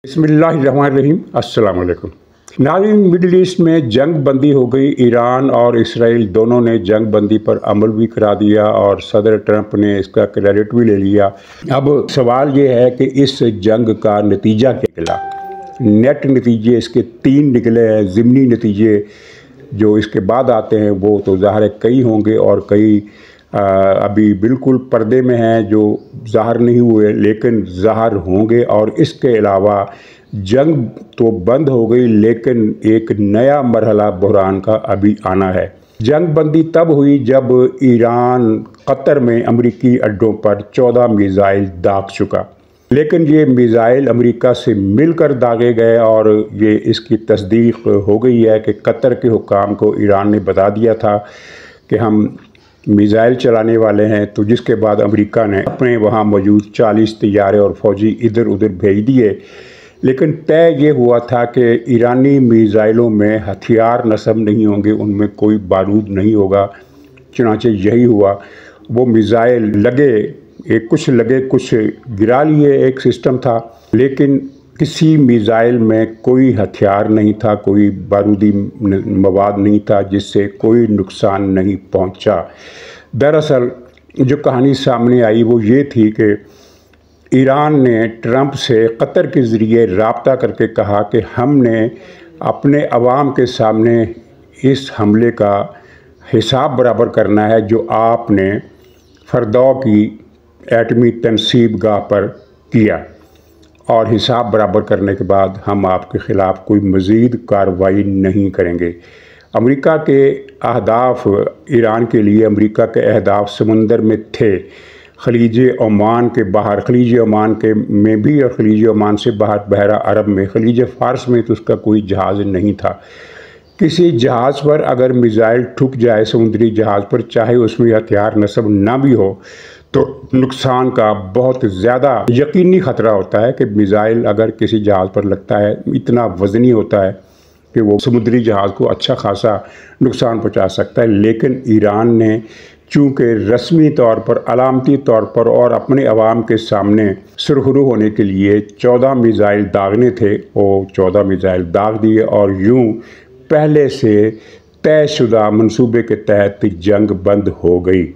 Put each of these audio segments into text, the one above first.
बिस्मिल्लाहिर्रहमानिर्रहीम। अस्सलाम वालेकुम। नाज़रीन, मिडल ईस्ट में जंग बंदी हो गई। ईरान और इसराइल दोनों ने जंग बंदी पर अमल भी करा दिया और सदर ट्रंप ने इसका क्रेडिट भी ले लिया। अब सवाल ये है कि इस जंग का नतीजा क्या निकला। नेट नतीजे इसके 3 निकले हैं। ज़िमनी नतीजे जो इसके बाद आते हैं वो तो ज़ाहिर है कई होंगे और कई अभी बिल्कुल पर्दे में हैं जो ज़ाहिर नहीं हुए लेकिन ज़ाहिर होंगे। और इसके अलावा जंग तो बंद हो गई लेकिन एक नया मरहला बहरान का अभी आना है। जंग बंदी तब हुई जब ईरान कतर में अमरीकी अड्डों पर 14 मिसाइल दाग चुका, लेकिन ये मिसाइल अमेरिका से मिलकर दागे गए और ये इसकी तस्दीक हो गई है कि कतर के हुक्काम को ईरान ने बता दिया था कि हम मिसाइल चलाने वाले हैं। तो जिसके बाद अमेरिका ने अपने वहाँ मौजूद 40 तैयारे और फौजी इधर उधर भेज दिए। लेकिन तय ये हुआ था कि ईरानी मिसाइलों में हथियार नस्ब नहीं होंगे, उनमें कोई बारूद नहीं होगा। चुनांचे यही हुआ। वो मिसाइल कुछ लगे कुछ गिरा लिए, एक सिस्टम था, लेकिन किसी मिसाइल में कोई हथियार नहीं था, कोई बारूदी मवाद नहीं था जिससे कोई नुकसान नहीं पहुंचा। दरअसल जो कहानी सामने आई वो ये थी कि ईरान ने ट्रंप से कतर के ज़रिए राब्ता करके कहा कि हमने अपने अवाम के सामने इस हमले का हिसाब बराबर करना है जो आपने फरदौ की एटमी तनसीब गाह पर किया, और हिसाब बराबर करने के बाद हम आपके ख़िलाफ़ कोई मज़ीद कार्रवाई नहीं करेंगे। अमेरिका के अहदाफ ईरान के लिए अमेरिका के अहदाफ समंदर में थे, खलीज ओमान के बाहर, खलीज ओमान के में भी और खलीज ओमान से बाहर बहरा अरब में, खलीज फ़ारस में तो उसका कोई जहाज़ नहीं था। किसी जहाज़ पर अगर मिसाइल ठुक जाए, समुद्री जहाज़ पर, चाहे उसमें हथियार नस्ब ना भी हो, तो नुकसान का बहुत ज़्यादा यकीनी ख़तरा होता है कि मिसाइल अगर किसी जहाज़ पर लगता है इतना वज़नी होता है कि वो समुद्री जहाज़ को अच्छा खासा नुकसान पहुंचा सकता है। लेकिन ईरान ने चूँकि रस्मी तौर पर, अलामती तौर पर और अपने अवाम के सामने सुरखरू होने के लिए 14 मिसाइल दागने थे, वो 14 मिसाइल दाग दिए और यूँ पहले से तयशुदा मंसूबे के तहत जंग बंद हो गई।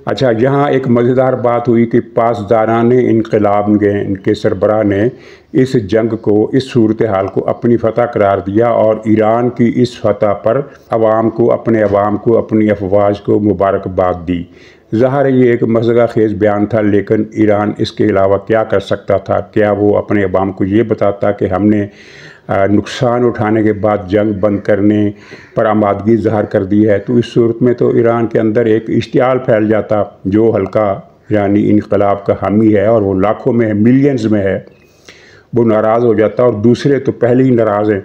अच्छा, यहाँ एक मज़ेदार बात हुई कि पासदारान इनकलाब ने, इनके सरबराह ने इस जंग को, इस सूरत हाल को अपनी फ़तह करार दिया और ईरान की इस फ़तह पर अवाम को, अपने अवाम को, अपनी अफवाज को मुबारकबाद दी। ज़ाहिर है ये एक मज़गा खेज़ बयान था, लेकिन ईरान इसके अलावा क्या कर सकता था? क्या वो अपने अवाम को ये बताता कि हमने नुकसान उठाने के बाद जंग बंद करने पर आमादगी ज़ाहिर कर दी है? तो इस सूरत में तो ईरान के अंदर एक इश्तियाल फैल जाता। जो हल्का ईरानी इनकलाब का हामी है और वो लाखों में है, मिलियंस में है, वो नाराज़ हो जाता और दूसरे तो पहले ही नाराज़ हैं।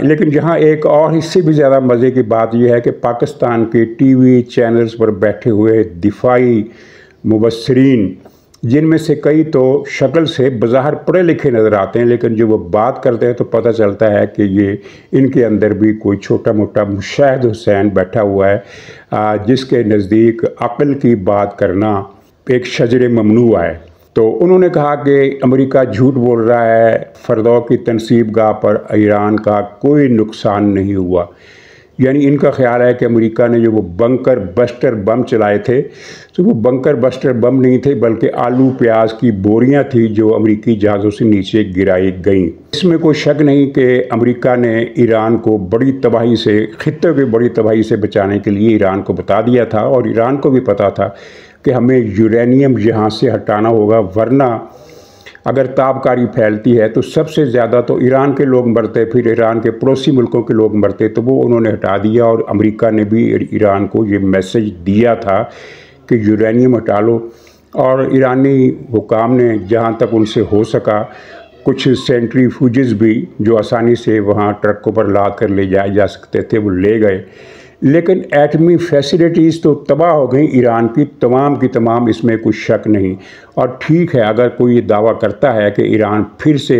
लेकिन यहाँ एक और इससे भी ज़्यादा मज़े की बात यह है कि पाकिस्तान के टीवी चैनल्स पर बैठे हुए दिफाई मुबस्सिरीन, जिनमें से कई तो शक्ल से बज़ाहिर पढ़े लिखे नज़र आते हैं, लेकिन जब वो बात करते हैं तो पता चलता है कि ये इनके अंदर भी कोई छोटा मोटा मुशाहिद हुसैन बैठा हुआ है, जिसके नज़दीक अक़ल की बात करना एक शजर ममनूआ है। तो उन्होंने कहा कि अमेरिका झूठ बोल रहा है, फरदौ की तनसीब गाह पर ईरान का कोई नुकसान नहीं हुआ। यानी इनका ख्याल है कि अमेरिका ने जो वो बंकर बस्टर बम चलाए थे, तो वो बंकर बस्टर बम नहीं थे बल्कि आलू प्याज की बोरियां थी जो अमेरिकी जहाज़ों से नीचे गिराई गईं। इसमें कोई शक नहीं कि अमेरिका ने ईरान को बड़ी तबाही से, खित्ते की बड़ी तबाही से बचाने के लिए ईरान को बता दिया था और ईरान को भी पता था कि हमें यूरेनियम यहाँ से हटाना होगा, वरना अगर ताबकारी फैलती है तो सबसे ज़्यादा तो ईरान के लोग मरते, फिर ईरान के पड़ोसी मुल्कों के लोग मरते। तो वो उन्होंने हटा दिया और अमेरिका ने भी ईरान को ये मैसेज दिया था कि यूरेनियम हटा लो। और ईरानी हुकाम ने जहाँ तक उनसे हो सका कुछ सेंट्रीफ्यूजेस भी जो आसानी से वहाँ ट्रकों पर लाद कर ले जाए जा सकते थे वो ले गए। लेकिन एटमी फैसिलिटीज़ तो तबाह हो गई ईरान की तमाम, इसमें कुछ शक नहीं। और ठीक है, अगर कोई ये दावा करता है कि ईरान फिर से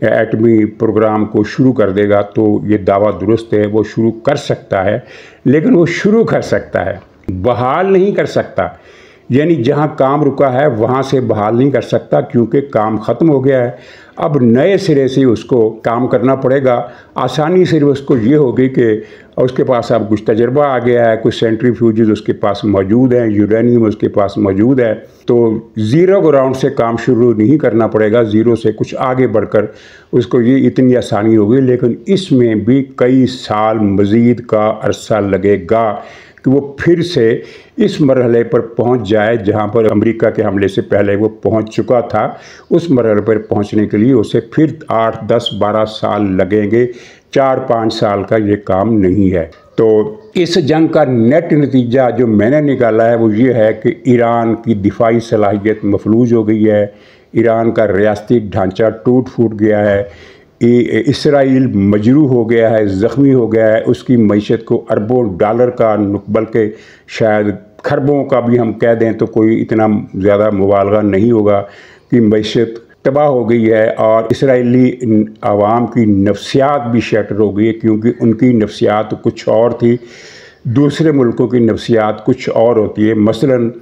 एटमी प्रोग्राम को शुरू कर देगा तो ये दावा दुरुस्त है, वो शुरू कर सकता है, लेकिन वो शुरू कर सकता है, बहाल नहीं कर सकता। यानी जहां काम रुका है वहां से बहाल नहीं कर सकता, क्योंकि काम ख़त्म हो गया है। अब नए सिरे से उसको काम करना पड़ेगा। आसानी से उसको ये होगी कि उसके पास अब कुछ तजर्बा आ गया है, कुछ सेंट्रीफ्यूजेस उसके पास मौजूद हैं, यूरेनियम उसके पास मौजूद है, तो ज़ीरो ग्राउंड से काम शुरू नहीं करना पड़ेगा, ज़ीरो से कुछ आगे बढ़कर उसको ये इतनी आसानी होगी। लेकिन इसमें भी कई साल मज़ीद का अरसा लगेगा कि वो फिर से इस मरहले पर पहुंच जाए जहां पर अमेरिका के हमले से पहले वो पहुंच चुका था। उस मरहले पर पहुंचने के लिए उसे फिर 8, 10, 12 साल लगेंगे। 4-5 साल का ये काम नहीं है। तो इस जंग का नेट नतीजा जो मैंने निकाला है वो ये है कि ईरान की दिफाई सलाहियत मफलूज हो गई है, ईरान का रियासती ढांचा टूट फूट गया है, इसराइल मजरूह हो गया है, ज़ख्मी हो गया है, उसकी मईशत को अरबों डॉलर का, बल्कि शायद खरबों का भी हम कह दें तो कोई इतना ज़्यादा मुबालगा नहीं होगा कि मईशत तबाह हो गई है। और इसराइली आवाम की नफ्सियात भी शटर हो गई है, क्योंकि उनकी नफ्सियात कुछ और थी, दूसरे मुल्कों की नफ्सियात कुछ और होती है। मसलन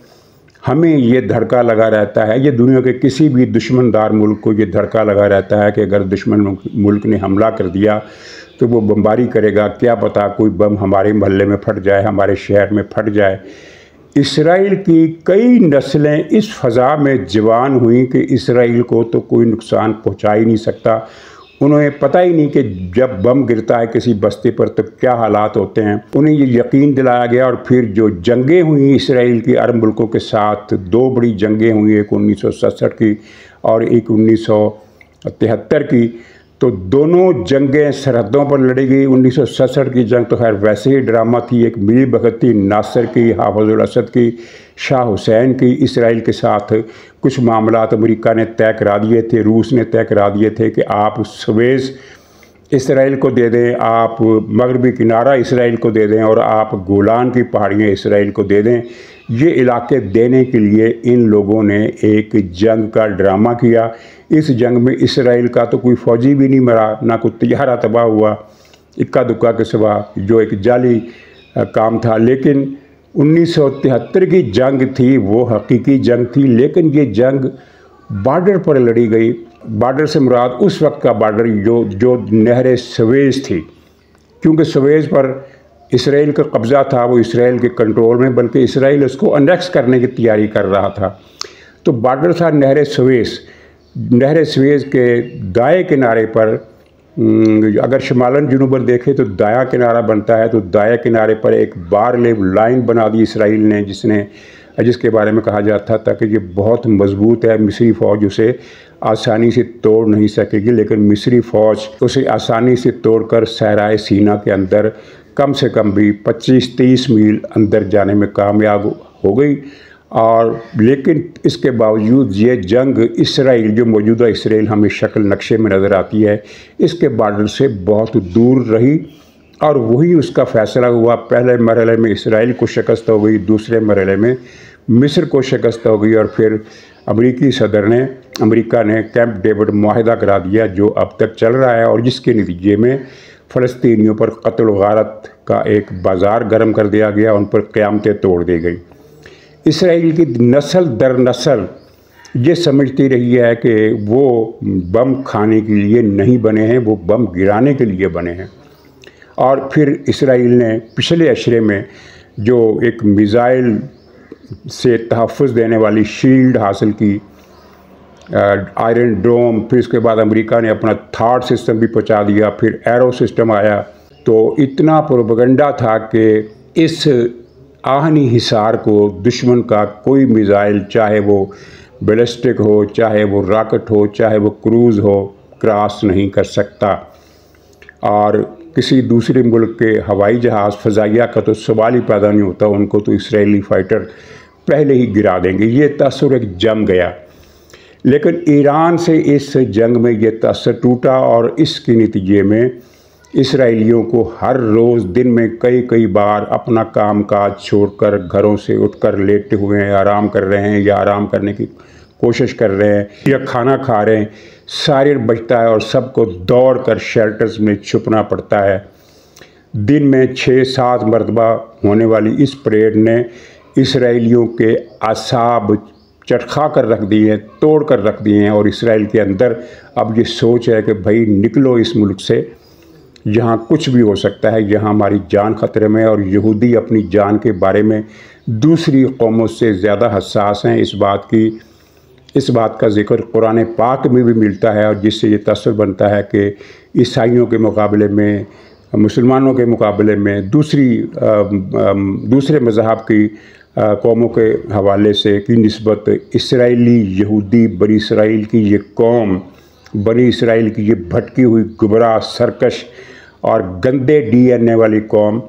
हमें ये धड़का लगा रहता है, ये दुनिया के किसी भी दुश्मनदार मुल्क को ये धड़का लगा रहता है कि अगर दुश्मन मुल्क ने हमला कर दिया तो वो बमबारी करेगा, क्या पता कोई बम हमारे मोहल्ले में फट जाए, हमारे शहर में फट जाए। इसराइल की कई नस्लें इस फ़ज़ा में जवान हुई कि इसराइल को तो कोई नुकसान पहुंचा ही नहीं सकता। उन्हें पता ही नहीं कि जब बम गिरता है किसी बस्ती पर तो क्या हालात होते हैं। उन्हें ये यकीन दिलाया गया और फिर जो जंगें हुई इसराइल की अरब मुल्कों के साथ, 2 बड़ी जंगें हुई, एक 1967 की और एक 1973 की, तो दोनों जंगें सरहदों पर लड़ी गई। 1967 की जंग तो खैर वैसे ही ड्रामा थी, एक मिली भगत थी नासिर की, हाफिजुल असद की, शाह हुसैन की। इसराइल के साथ कुछ मामलात अमेरिका ने तय करा दिए थे, रूस ने तय करा दिए थे कि आप स्वेज़ इसराइल को दे दें, आप मगरबी किनारा इसराइल को दे दें और आप गोलान की पहाड़ियाँ इसराइल को दे दें। ये इलाके देने के लिए इन लोगों ने एक जंग का ड्रामा किया। इस जंग में इसराइल का तो कोई फ़ौजी भी नहीं मरा, ना कोई तैयारा तबाह हुआ, इक्का दुक्का के सिवा, जो एक जाली काम था। लेकिन 1973 की जंग थी वो हकीकी जंग थी, लेकिन ये जंग बॉर्डर पर लड़ी गई। बॉर्डर से मुराद उस वक्त का बॉर्डर जो नहर स्वेज़ थी, क्योंकि स्वेज़ पर इसराइल का कब्ज़ा था, वो इसराइल के कंट्रोल में, बल्कि इसराइल उसको अनेक्स करने की तैयारी कर रहा था। तो बॉर्डर था नहर स्वेज़। नहर स्वेज़ के दाएं किनारे पर, अगर शमालन जुनूबन देखें तो दायां किनारा बनता है, तो दाएं किनारे पर एक बार-लेव लाइन बना दी इसराइल ने, जिसके बारे में कहा जाता था कि ये बहुत मजबूत है, मिस्री फ़ौज उसे आसानी से तोड़ नहीं सकेगी। लेकिन मिस्री फ़ौज उसे आसानी से तोड़कर सहराए सीना के अंदर कम से कम भी 25-30 मील अंदर जाने में कामयाब हो गई। और लेकिन इसके बावजूद ये जंग इसराइल, जो मौजूदा इसराइल हमें शक्ल नक्शे में नज़र आती है, इसके बॉर्डर से बहुत दूर रही और वही उसका फ़ैसला हुआ। पहले मरहले में इसराइल को शिकस्त हो गई, दूसरे मरहले में मिस्र को शिकस्त हो गई, और फिर अमेरिका ने कैंप डेविड मुआहिदा करा दिया, जो अब तक चल रहा है और जिसके नतीजे में फ़लस्तीनियों पर कत्ल व गारत का एक बाज़ार गर्म कर दिया गया, उन पर क़यामतें तोड़ दी गई। इसराइल की नस्ल दर नस्ल ये समझती रही है कि वो बम खाने के लिए नहीं बने हैं, वो बम गिराने के लिए बने हैं। और फिर इसराइल ने पिछले अशरे में जो एक मिज़ाइल से तहफ़्फ़ुज़ देने वाली शील्ड हासिल की, आयरन डोम, फिर उसके बाद अमेरिका ने अपना थार्ड सिस्टम भी पहुंचा दिया, फिर एरो सिस्टम आया। तो इतना प्रोपेगेंडा था कि इस आहनी हिसार को दुश्मन का कोई मिज़ाइल, चाहे वो बैलिस्टिक हो, चाहे वो रॉकेट हो, चाहे वो क्रूज़ हो, क्रॉस नहीं कर सकता। और किसी दूसरे मुल्क के हवाई जहाज़, फ़ज़ाइया का तो सवाल ही पैदा नहीं होता, उनको तो इसराइली फ़ाइटर पहले ही गिरा देंगे। ये तसर एक जम गया। लेकिन ईरान से इस जंग में ये तसर टूटा और इसके नतीजे में इसराइलियों को हर रोज़ दिन में कई बार अपना काम काज छोड़कर घरों से उठकर लेटे हुए हैं, आराम कर रहे हैं या आराम करने की कोशिश कर रहे हैं या खाना खा रहे हैं, सारे बचता है और सबको दौड़ कर शेल्टर्स में छुपना पड़ता है। दिन में 6-7 मरतबा होने वाली इस परेड ने इसराइलियों के आसाब चरखा कर रख दिए हैं, तोड़ कर रख दिए हैं। और इसराइल के अंदर अब ये सोच है कि भाई निकलो इस मुल्क से, यहाँ कुछ भी हो सकता है, यहाँ हमारी जान ख़तरे में। और यहूदी अपनी जान के बारे में दूसरी कौमों से ज़्यादा हसास हैं। इस बात का जिक्र कुरान पाक में भी मिलता है, और जिससे ये तस्वीर बनता है कि ईसाइयों के मुकाबले में, मुसलमानों के मुकाबले में दूसरे मज़हब की कौमों के हवाले से की निस्बत इसराइली यहूदी बनी इसराइल की ये कौम, बनी इसराइल की ये भटकी हुई गुबराह सरकश और गंदे DNA वाली कौम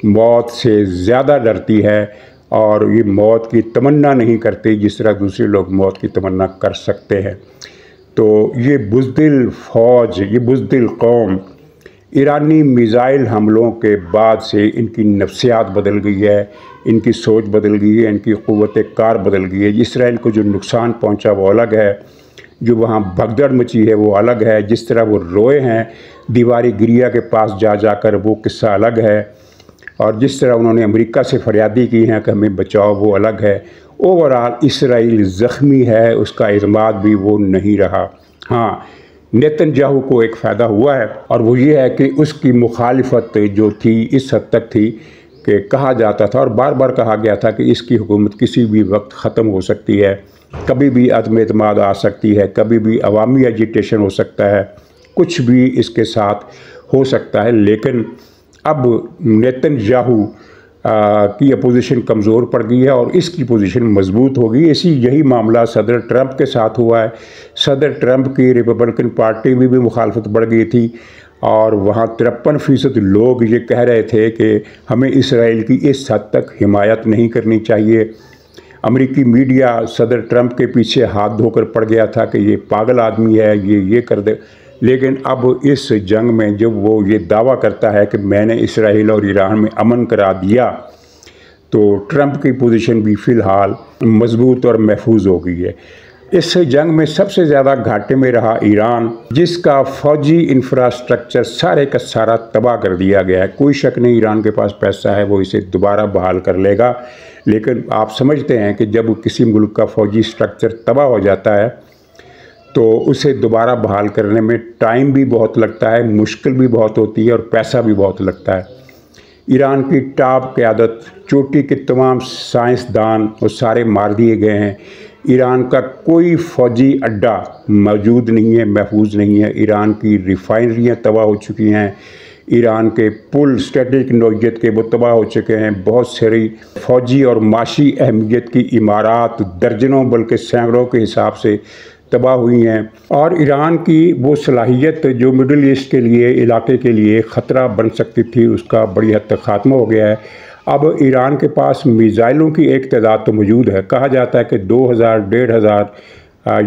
मौत से ज़्यादा डरती है, और ये मौत की तमन्ना नहीं करती जिस तरह दूसरे लोग मौत की तमन्ना कर सकते हैं। तो ये बुज़दिल फ़ौज, ये बुज़दिल कौम, ईरानी मिज़ाइल हमलों के बाद से इनकी नफ्सियात बदल गई है, इनकी सोच बदल गई है, इनकी क़ुव्वत कार बदल गई है। इसराइल को जो नुकसान पहुंचा वो अलग है, जो वहाँ भगदड़ मची है वो अलग है, जिस तरह वो रोए हैं दीवारी गिरिया के पास जा जाकर वो किस्सा अलग है, और जिस तरह उन्होंने अमेरिका से फरियादी की हैं कि हमें बचाओ वो अलग है। ओवरऑल इसराइल ज़ख्मी है, उसका इज़्माद भी वो नहीं रहा। हाँ, नेतन्याहू को एक फ़ायदा हुआ है, और वो ये है कि उसकी मुखालिफत जो थी इस हद तक थी कि कहा जाता था और बार बार कहा गया था कि इसकी हुकूमत किसी भी वक्त ख़त्म हो सकती है, कभी भी अदम एतमाद आ सकती है, कभी भी अवामी एजिटेशन हो सकता है, कुछ भी इसके साथ हो सकता है। लेकिन अब नेतन्याहू की अपोजिशन कमज़ोर पड़ गई है और इसकी पोजीशन मजबूत होगी। यही मामला सदर ट्रंप के साथ हुआ है। सदर ट्रंप की रिपब्लिकन पार्टी में भी मुखालफत बढ़ गई थी, और वहाँ 53% लोग ये कह रहे थे कि हमें इसराइल की इस हद तक हिमायत नहीं करनी चाहिए। अमेरिकी मीडिया सदर ट्रंप के पीछे हाथ धोकर पड़ गया था कि ये पागल आदमी है, ये कर दे। लेकिन अब इस जंग में जब वो ये दावा करता है कि मैंने इसराइल और ईरान में अमन करा दिया, तो ट्रंप की पोजीशन भी फ़िलहाल मजबूत और महफूज हो गई है। इस जंग में सबसे ज़्यादा घाटे में रहा ईरान, जिसका फ़ौजी इंफ्रास्ट्रक्चर सारे का सारा तबाह कर दिया गया है। कोई शक नहीं, ईरान के पास पैसा है, वो इसे दोबारा बहाल कर लेगा। लेकिन आप समझते हैं कि जब किसी मुल्क का फ़ौजी स्ट्रक्चर तबाह हो जाता है तो उसे दोबारा बहाल करने में टाइम भी बहुत लगता है, मुश्किल भी बहुत होती है और पैसा भी बहुत लगता है। ईरान की टॉप क़यादत, चोटी के तमाम साइंसदान वो सारे मार दिए गए हैं। ईरान का कोई फ़ौजी अड्डा मौजूद नहीं है, महफूज नहीं है। ईरान की रिफाइनरियाँ तबाह हो चुकी हैं, ईरान के पुल स्ट्रेटेजिक नौइयत के वो तबाह हो चुके हैं। बहुत सारी फ़ौजी और माशी अहमियत की इमारात दर्जनों बल्कि सैकड़ों के हिसाब से तबाह हुई हैं। और ईरान की वो सलाहियत जो मिडल ईस्ट के लिए, इलाके के लिए ख़तरा बन सकती थी, उसका बड़ी हद तक ख़ात्मा हो गया है। अब ईरान के पास मिज़ाइलों की एक तादाद तो मौजूद है, कहा जाता है कि 2000, 1500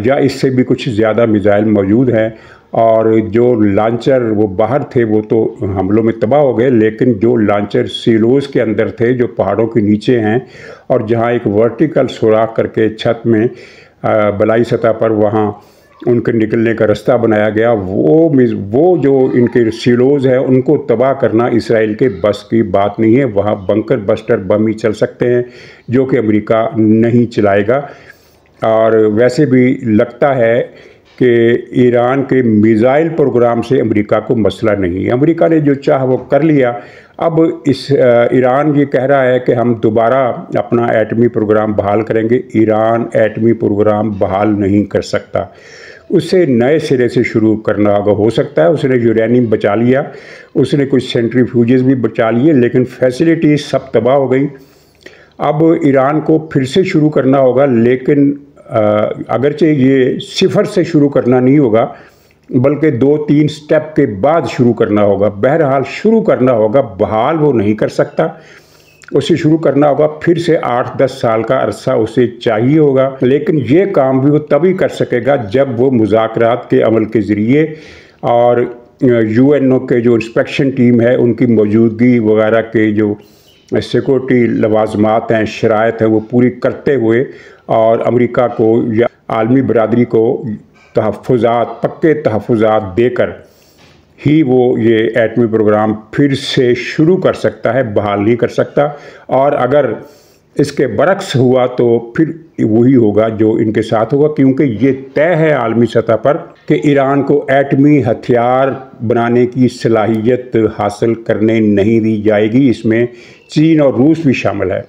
या इससे भी कुछ ज़्यादा मिज़ाइल मौजूद हैं। और जो लांचर वो बाहर थे वो तो हमलों में तबाह हो गए, लेकिन जो लांचर सीलोज़ के अंदर थे जो पहाड़ों के नीचे हैं, और जहाँ एक वर्टिकल सुराख करके छत में बलाई सतह पर वहाँ उनके निकलने का रास्ता बनाया गया, वो जो इनके सीलोज़ है उनको तबाह करना इसराइल के बस की बात नहीं है। वहाँ बंकर बस्टर बम ही चल सकते हैं जो कि अमेरिका नहीं चलाएगा। और वैसे भी लगता है कि ईरान के मिज़ाइल प्रोग्राम से अमेरिका को मसला नहीं है, अमेरिका ने जो चाह वो कर लिया। अब ईरान ये कह रहा है कि हम दोबारा अपना एटमी प्रोग्राम बहाल करेंगे। ईरान एटमी प्रोग्राम बहाल नहीं कर सकता, उसे नए सिरे से शुरू करना हो सकता है। उसने यूरेनियम बचा लिया, उसने कुछ सेंट्रीफ्यूजेस भी बचा लिए, लेकिन फैसिलिटीज सब तबाह हो गई। अब ईरान को फिर से शुरू करना होगा, लेकिन अगरचे ये सिफर से शुरू करना नहीं होगा, बल्कि 2-3 स्टेप के बाद शुरू करना होगा। बहरहाल शुरू करना होगा, बहाल वो नहीं कर सकता, उसे शुरू करना होगा। फिर से 8-10 साल का अरसा उसे चाहिए होगा, लेकिन ये काम भी वो तभी कर सकेगा जब वो मुज़ाकरात के अमल के ज़रिए और UNO के जो इंस्पेक्शन टीम है उनकी मौजूदगी वगैरह के जो सिक्योरिटी लवाजमात हैं, शराइत हैं, वो पूरी करते हुए और अमेरिका को या आलमी बरादरी को तहफ़्फ़ुज़ात, पक्के तहफ़्फ़ुज़ात देकर ही वो ये एटमी प्रोग्राम फिर से शुरू कर सकता है, बहाल नहीं कर सकता। और अगर इसके बरक्स हुआ तो फिर वही होगा जो इनके साथ होगा, क्योंकि ये तय है आलमी सतह पर कि ईरान को एटमी हथियार बनाने की सलाहियत हासिल करने नहीं दी जाएगी। इसमें चीन और रूस भी शामिल है।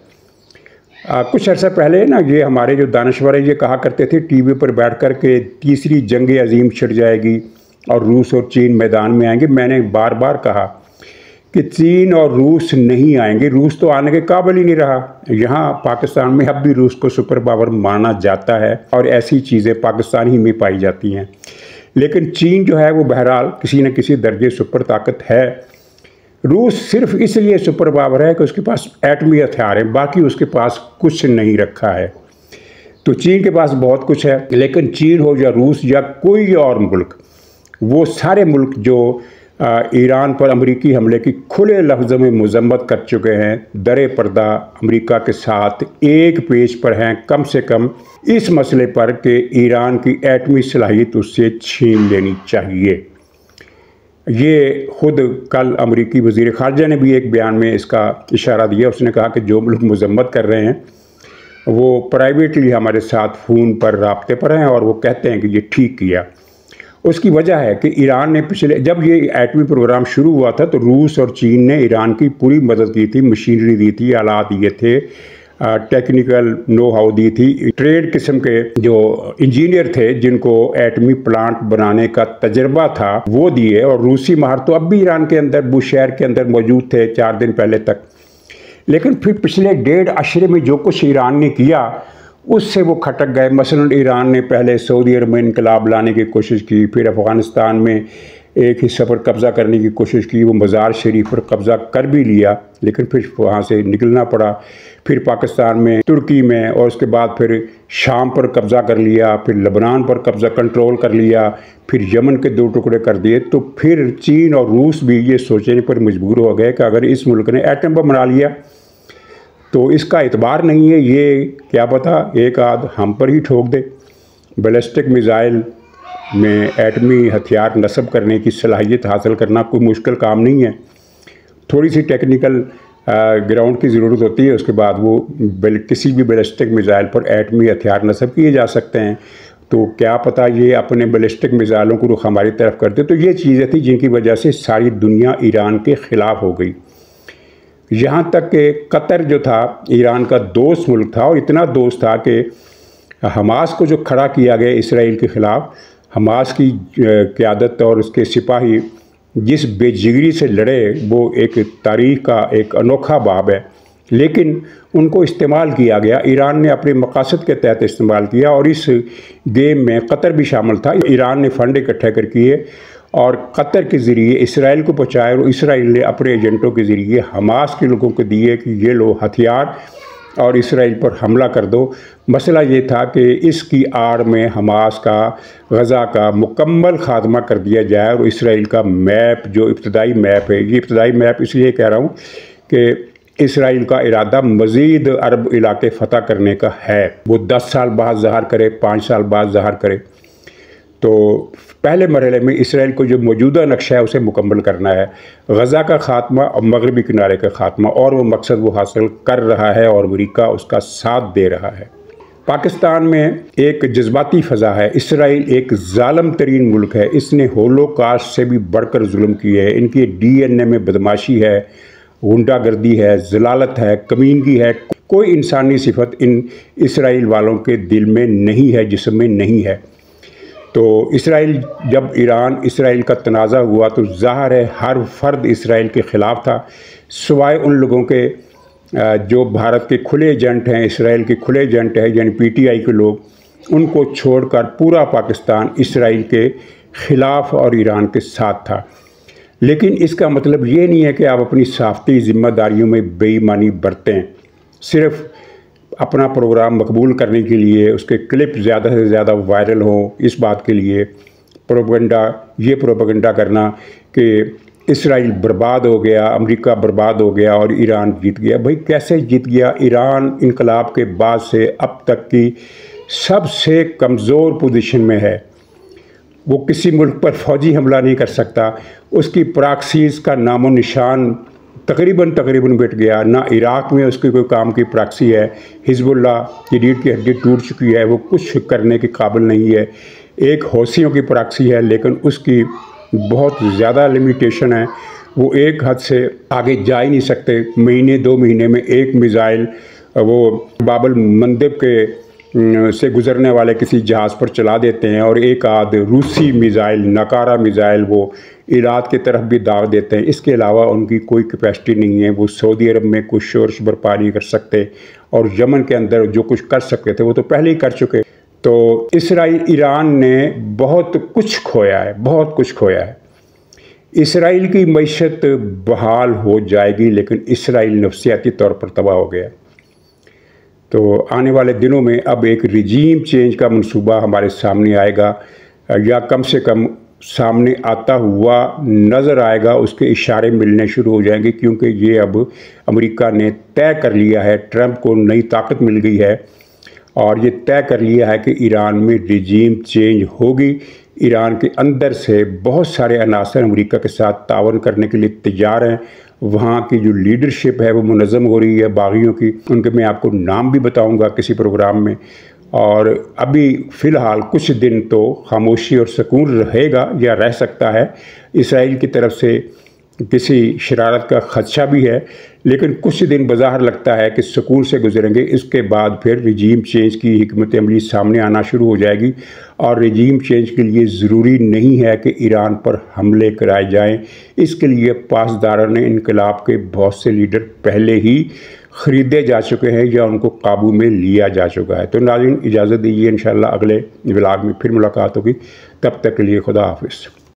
कुछ अर्सा पहले ना ये हमारे जो दानश्वर ये कहा करते थे टीवी पर बैठ कर के तीसरी जंग अजीम छिड़ जाएगी और रूस और चीन मैदान में आएंगे। मैंने बार बार कहा कि चीन और रूस नहीं आएंगे, रूस तो आने के काबिल ही नहीं रहा। यहाँ पाकिस्तान में अब भी रूस को सुपर पावर माना जाता है और ऐसी चीज़ें पाकिस्तान ही में पाई जाती हैं। लेकिन चीन जो है वो बहरहाल किसी न किसी दर्जे सुपर ताकत है। रूस सिर्फ इसलिए सुपर पावर है कि उसके पास एटमी हथियार हैं, बाकी उसके पास कुछ नहीं रखा है। तो चीन के पास बहुत कुछ है, लेकिन चीन हो या रूस या कोई और मुल्क, वो सारे मुल्क जो ईरान पर अमेरिकी हमले की खुले लफ्ज़ों में मजम्मत कर चुके हैं, दरे पर्दा अमेरिका के साथ एक पेज पर हैं कम से कम इस मसले पर कि ईरान की एटमी सलाहियत उससे छीन लेनी चाहिए। ये खुद कल अमेरिकी वज़ीर ख़ारजा ने भी एक बयान में इसका इशारा दिया। उसने कहा कि जो मुल्क मजम्मत कर रहे हैं वो प्राइवेटली हमारे साथ फ़ोन पर राब्ते पर हैं और वो कहते हैं कि ये ठीक किया। उसकी वजह है कि ईरान ने पिछले जब ये एटमी प्रोग्राम शुरू हुआ था तो रूस और चीन ने ईरान की पूरी मदद की थी, मशीनरी दी थी, आलात दिए थे, टेक्निकल नो हाउ दी थी। ट्रेड किस्म के जो इंजीनियर थे जिनको एटमी प्लांट बनाने का तजर्बा था वो दिए, और रूसी माहर तो अब भी ईरान के अंदर बुशहर के अंदर मौजूद थे 4 दिन पहले तक। लेकिन फिर पिछले 1.5 अशरे में जो कुछ ईरान ने किया उससे वो खटक गए। मसलन ईरान ने पहले सऊदी अरब में इनकलाब लाने की कोशिश की, फिर अफ़गानिस्तान में एक हिस्सा पर कब्ज़ा करने की कोशिश की, वो मज़ार शरीफ पर कब्ज़ा कर भी लिया लेकिन फिर वहाँ से निकलना पड़ा। फिर पाकिस्तान में, तुर्की में, और उसके बाद फिर शाम पर कब्ज़ा कर लिया, फिर लबनान पर कब्ज़ा कंट्रोल कर लिया, फिर यमन के 2 टुकड़े कर दिए। तो फिर चीन और रूस भी ये सोचने पर मजबूर हो गए कि अगर इस मुल्क ने एटम बम बना लिया तो इसका एतबार नहीं है, ये क्या पता एक आध हम पर ही ठोक दे। बैलिस्टिक मिज़ाइल में एटमी हथियार नस्ब करने की सलाहियत हासिल करना कोई मुश्किल काम नहीं है। थोड़ी सी टेक्निकल ग्राउंड की ज़रूरत होती है, उसके बाद वो किसी भी बैलिस्टिक मिज़ाइल पर एटमी हथियार नस्ब किए जा सकते हैं। तो क्या पता ये अपने बैलिस्टिक मिज़ाइलों को रुख हमारी तरफ करते। तो ये चीज़ें थी जिनकी वजह से सारी दुनिया ईरान के ख़िलाफ़ हो गई। यहाँ तक कि कतर जो था ईरान का दोस्त मुल्क था, और इतना दोस्त था कि हमास को जो खड़ा किया गया इसराइल के ख़िलाफ़, हमास की क़यादत और उसके सिपाही जिस बेजिगरी से लड़े वो एक तारीख़ का एक अनोखा बाब है। लेकिन उनको इस्तेमाल किया गया, ईरान ने अपने मकासद के तहत इस्तेमाल किया, और इस गेम में कतर भी शामिल था। ईरान ने फ़ंड इकट्ठे कर किए और कतर के ज़रिए इसराइल को पहुँचाए, और इसराइल ने अपने एजेंटों के ज़रिए हमास के लोगों को दिए कि ये लो हथियार और इसराइल पर हमला कर दो। मसला ये था कि इसकी आड़ में हमास का, गज़ा का मुकम्मल खात्मा कर दिया जाए, और इसराइल का मैप जो इब्तदाई मैप है, ये इब्तदाई मैप इसलिए कह रहा हूँ कि इसराइल का इरादा मज़ीद अरब इलाके फ़तह करने का है। वो 10 साल बाद ज़ाहिर करे, 5 साल बाद ज़ाहिर करे। तो पहले मरहले में इसराइल को जो मौजूदा नक्शा है उसे मुकम्मल करना है, गज़ा का ख़ात्मा और मगरबी किनारे का ख़ात्मा, और वो मकसद वो हासिल कर रहा है और अमेरिका उसका साथ दे रहा है। पाकिस्तान में एक जज्बाती फ़ज़ा है। इसराइल एक ज़ालिम तरीन मुल्क है, इसने होलोकास्ट से भी बढ़कर जुल्म किए है। इनकी DNA में बदमाशी है, गुंडागर्दी है, ज़लालत है, कमीनगी है। कोई इंसानी सिफत इन इसराइल वालों के दिल में नहीं है, जिस्म में नहीं है। तो इसराइल, जब ईरान इसराइल का तनाज़ा हुआ तो ज़ाहिर है हर फर्द इसराइल के ख़िलाफ़ था, सिवाय उन लोगों के जो भारत के खुले एजेंट हैं, इसराइल के खुले एजेंट हैं, यानी PTI के लोग, उनको छोड़कर पूरा पाकिस्तान इसराइल के ख़िलाफ़ और ईरान के साथ था। लेकिन इसका मतलब ये नहीं है कि आप अपनी साफ़ती ज़िम्मेदारियों में बेईमानी बरतें। सिर्फ़ अपना प्रोग्राम मकबूल करने के लिए, उसके क्लिप ज़्यादा से ज़्यादा वायरल हो, इस बात के लिए प्रोपेगेंडा करना कि इसराइल बर्बाद हो गया, अमेरिका बर्बाद हो गया और ईरान जीत गया। भाई कैसे जीत गया? ईरान इनकलाब के बाद से अब तक की सबसे कमज़ोर पोजीशन में है। वो किसी मुल्क पर फ़ौजी हमला नहीं कर सकता, उसकी प्रॉक्सीज़ का नामो निशान तकरीबन मिट गया। ना इराक़ में उसके कोई काम की प्रॉक्सी है, हिजबुल्लाह की रीढ़ की हड्डी टूट चुकी है, वो कुछ करने के काबिल नहीं है। एक हौसियों की प्रॉक्सी है लेकिन उसकी बहुत ज़्यादा लिमिटेशन है, वो एक हद से आगे जा ही नहीं सकते। महीने 2 महीने में एक मिज़ाइल वो बाबल मंदब के से गुज़रने वाले किसी जहाज़ पर चला देते हैं और एक आध रूसी मिज़ाइल, नकारा मिज़ाइल वो इराक़ की तरफ भी दाग देते हैं। इसके अलावा उनकी कोई कैपेसिटी नहीं है। वो सऊदी अरब में कुछ शोरश बर्पा नहीं कर सकते और यमन के अंदर जो कुछ कर सकते थे वो तो पहले ही कर चुके। तो इसराइल ईरान ने बहुत कुछ खोया है, बहुत कुछ खोया है। इसराइल की मईशत बहाल हो जाएगी लेकिन इसराइल नफसियाती तौर पर तबाह हो गया। तो आने वाले दिनों में अब एक रिजीम चेंज का मंसूबा हमारे सामने आएगा, या कम से कम सामने आता हुआ नज़र आएगा। उसके इशारे मिलने शुरू हो जाएंगे क्योंकि ये अब अमेरिका ने तय कर लिया है, ट्रंप को नई ताकत मिल गई है और ये तय कर लिया है कि ईरान में रिजीम चेंज होगी। ईरान के अंदर से बहुत सारे अनासर अमेरिका के साथ तावन करने के लिए तैयार हैं। वहाँ की जो लीडरशिप है वो मुनज़्ज़म हो रही है बागियों की, उनके मैं आपको नाम भी बताऊंगा किसी प्रोग्राम में। और अभी फ़िलहाल कुछ दिन तो खामोशी और सुकून रहेगा या रह सकता है। इसराइल की तरफ से किसी शरारत का खदशा भी है लेकिन कुछ दिन बज़ाहिर लगता है कि सुकून से गुजरेंगे। इसके बाद फिर रिजीम चेंज की हिकमत अमली सामने आना शुरू हो जाएगी और रिजीम चेंज के लिए ज़रूरी नहीं है कि ईरान पर हमले कराए जाएं। इसके लिए पासदारान इनकलाब के बहुत से लीडर पहले ही ख़रीदे जा चुके हैं या उनको काबू में लिया जा चुका है। तो नाज़रीन इजाज़त दीजिए, इंशाअल्लाह अगले व्लॉग में फिर मुलाकात होगी। तब तक के लिए खुदा हाफिज़।